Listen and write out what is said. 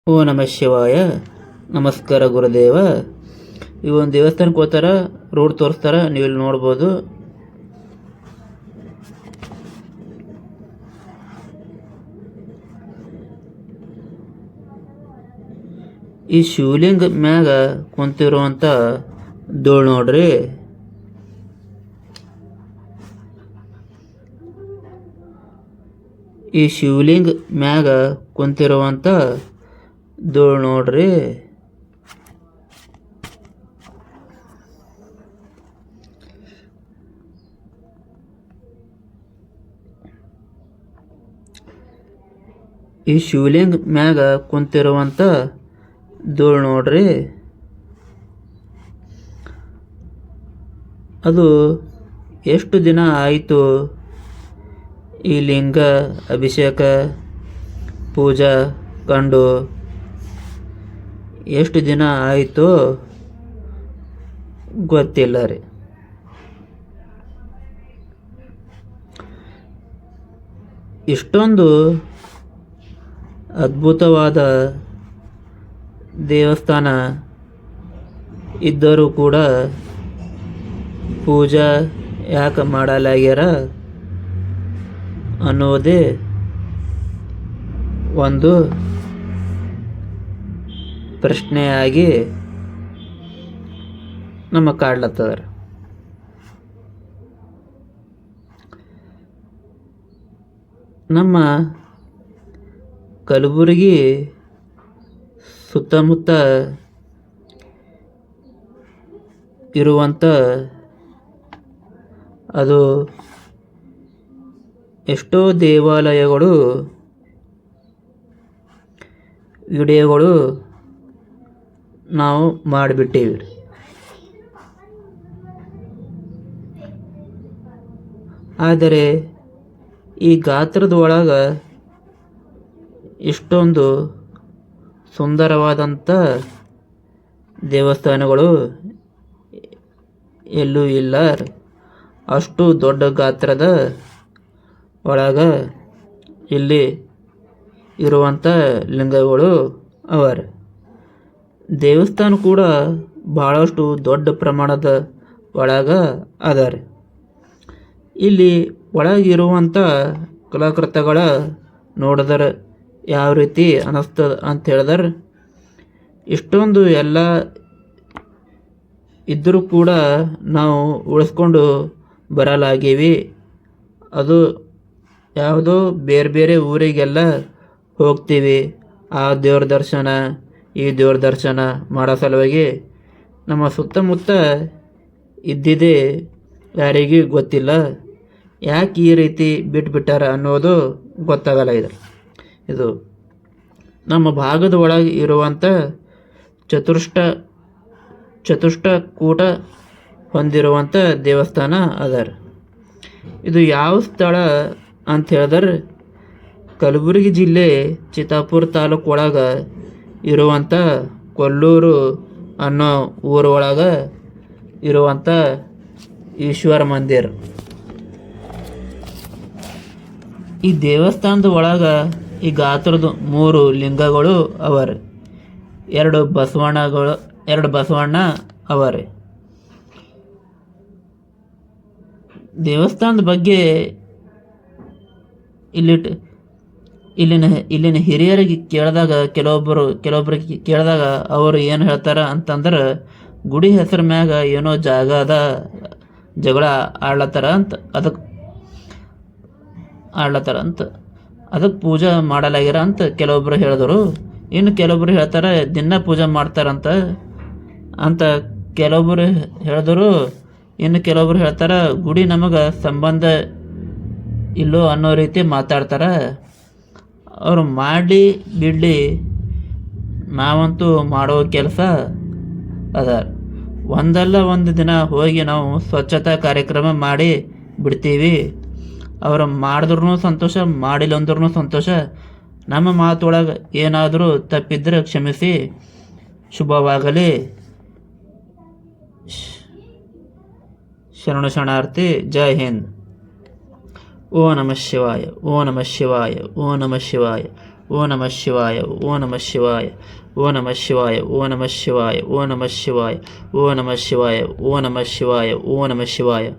ಓ ನಮಃ ಶಿವಾಯ. ನಮಸ್ಕಾರ ಗುರುದೇವ. ಈ ಒಂದು ದೇವಸ್ಥಾನಕ್ಕೆ ಹೋಗ್ತಾರ, ರೋಡ್ ತೋರಿಸ್ತಾರ, ನೀವು ಇಲ್ಲಿ ನೋಡ್ಬೋದು. ಈ ಶಿವಲಿಂಗ ಮ್ಯಾಗ ಕುಂತಿರುವಂಥ ಧೂಳು ನೋಡ್ರಿ. ಈ ಶಿವಲಿಂಗ ಮ್ಯಾಗ ಕುಂತಿರುವಂಥ ಧೂಳು ನೋಡ್ರಿ. ಈ ಶಿವಲಿಂಗ ಮ್ಯಾಗ ಕುಂತಿರುವಂಥ ಧೂಳು ನೋಡ್ರಿ. ಅದು ಎಷ್ಟು ದಿನ ಆಯಿತು ಈ ಲಿಂಗ ಅಭಿಷೇಕ ಪೂಜಾ ಕಂಡು, ಎಷ್ಟು ದಿನ ಆಯಿತು ಗೊತ್ತಿಲ್ಲ ರೀ. ಇಷ್ಟೊಂದು ಅದ್ಭುತವಾದ ದೇವಸ್ಥಾನ ಇದ್ದರೂ ಕೂಡ ಪೂಜಾ ಯಾಕೆ ಮಾಡಲಾಗ್ಯಾರ ಅನ್ನೋದೇ ಒಂದು ಪ್ರಶ್ನೆಯಾಗಿ ನಮ್ಮ ಕಾಡ್ಲತ್ತದ. ನಮ್ಮ ಕಲಬುರಗಿ ಸುತ್ತಮುತ್ತ ಇರುವಂಥ ಅದು ಎಷ್ಟೋ ದೇವಾಲಯಗಳು ವಿಡಿಯೋಗಳು ನಾವು ಮಾಡಿಬಿಟ್ಟೇವಿ. ಆದರೆ ಈ ಗಾತ್ರದ ಒಳಗೆ ಇಷ್ಟೊಂದು ಸುಂದರವಾದಂಥ ದೇವಸ್ಥಾನಗಳು ಎಲ್ಲೂ ಇಲ್ಲ. ಅಷ್ಟು ದೊಡ್ಡ ಗಾತ್ರದ ಒಳಗೆ ಇಲ್ಲಿ ಇರುವಂಥ ಲಿಂಗಗಳು ಅವರ ದೇವಸ್ಥಾನ ಕೂಡ ಭಾಳಷ್ಟು ದೊಡ್ಡ ಪ್ರಮಾಣದ ಒಳಗೆ ಅದಾರೆ. ಇಲ್ಲಿ ಒಳಗಿರುವಂಥ ಕಲಾಕೃತಿಗಳ ನೋಡಿದ್ರೆ ಯಾವ ರೀತಿ ಅನ್ನಿಸ್ತದೆ ಅಂತ ಹೇಳಿದ್ರೆ, ಇಷ್ಟೊಂದು ಎಲ್ಲ ಇದ್ದರೂ ಕೂಡ ನಾವು ಉಳಿಸ್ಕೊಂಡು ಬರಲಾಗೀವಿ. ಅದು ಯಾವುದೋ ಬೇರೆ ಬೇರೆ ಊರಿಗೆಲ್ಲ ಹೋಗ್ತೀವಿ, ಆ ದೇವ್ರ ದರ್ಶನ ಈ ದೇವ್ರ ದರ್ಶನ ಮಾಡೋ ಸಲುವಾಗಿ ನಮ್ಮ ಸುತ್ತಮುತ್ತ ಇದ್ದಿದ್ದೇ ಯಾರಿಗೂ ಗೊತ್ತಿಲ್ಲ. ಯಾಕೆ ಈ ರೀತಿ ಬಿಟ್ಬಿಟ್ಟಾರ ಅನ್ನೋದು ಗೊತ್ತಾಗಲ್ಲ. ಇದು ನಮ್ಮ ಭಾಗದ ಒಳಗೆ ಇರುವಂಥ ಚತುಷ್ಟಕೂಟ ಹೊಂದಿರುವಂಥ ದೇವಸ್ಥಾನ ಅದಾರ. ಇದು ಯಾವ ಸ್ಥಳ ಅಂತ ಹೇಳಿದ್ರೆ, ಕಲಬುರಗಿ ಜಿಲ್ಲೆ ಚಿತ್ತಾಪುರ ತಾಲೂಕು ಒಳಗೆ ಇರುವಂಥ ಕೊಲ್ಲೂರು ಅನ್ನೋ ಊರೊಳಗೆ ಇರುವಂಥ ಈಶ್ವರ ಮಂದಿರ. ಈ ದೇವಸ್ಥಾನದ ಒಳಗೆ ಈ ಗಾತ್ರದ 3 ಲಿಂಗಗಳು ಅವರಿ. 2 ಬಸವಣ್ಣ ಅವರಿ. ದೇವಸ್ಥಾನದ ಬಗ್ಗೆ ಇಲ್ಲಿನ ಹಿರಿಯರಿಗೆ ಕೆಲವೊಬ್ಬರಿಗೆ ಕೇಳಿದಾಗ ಅವರು ಏನು ಹೇಳ್ತಾರೆ ಅಂತಂದ್ರೆ, ಗುಡಿ ಹೆಸರು ಮ್ಯಾಗ ಏನೋ ಜಗಳ ಆಡ್ಲತ್ತಾರ ಅಂತ ಅದಕ್ಕೆ ಪೂಜೆ ಮಾಡಲಾಗ್ಯಾರ ಅಂತ ಕೆಲವೊಬ್ಬರು ಹೇಳಿದರು. ಇನ್ನು ಕೆಲವೊಬ್ಬರು ಹೇಳ್ತಾರೆ ದಿನ ಪೂಜೆ ಮಾಡ್ತಾರಂತ ಕೆಲವೊಬ್ಬರು ಹೇಳಿದರು. ಇನ್ನು ಕೆಲವೊಬ್ರು ಹೇಳ್ತಾರೆ ಗುಡಿ ನಮಗೆ ಸಂಬಂಧ ಇಲ್ಲೋ ಅನ್ನೋ ರೀತಿ ಮಾತಾಡ್ತಾರೆ. ಅವರು ಮಾಡಲಿ ಬಿಡಲಿ, ನಾವಂತೂ ಮಾಡೋ ಕೆಲಸ ಅದ. ಒಂದಲ್ಲ ಒಂದು ದಿನ ಹೋಗಿ ನಾವು ಸ್ವಚ್ಛತಾ ಕಾರ್ಯಕ್ರಮ ಮಾಡಿ ಬಿಡ್ತೀವಿ. ಅವರು ಮಾಡಿದ್ರೂ ಸಂತೋಷ, ಮಾಡಿಲ್ಲ ಅಂದ್ರೂ ಸಂತೋಷ. ನಮ್ಮ ಮಾತೊಳಗೆ ಏನಾದರೂ ತಪ್ಪಿದ್ರೆ ಕ್ಷಮಿಸಿ. ಶುಭವಾಗಲಿ. ಶರಣು ಶರಣಾರ್ಥಿ. ಜೈ ಹಿಂದ್. ಓ ನಮಃ ಶಿವಾಯ, ಓ ನಮಃ ಶಿವಾಯ, ಓ ನಮಃ ಶಿವಾಯ, ಓ ನಮಃ ಶಿವಾಯ ಓ ನಮಃ ಶಿವಾಯ ಓ ನಮಃ ಶಿವಾಯ ಓ ನಮಃ ಶಿವಾಯ ಓ ನಮಃ ಶಿವಾಯ ಓ ನಮಃ ಶಿವಾಯ ಓ ನಮಃ ಶಿವಾಯ ಓ ನಮಃ ಶಿವಾಯ.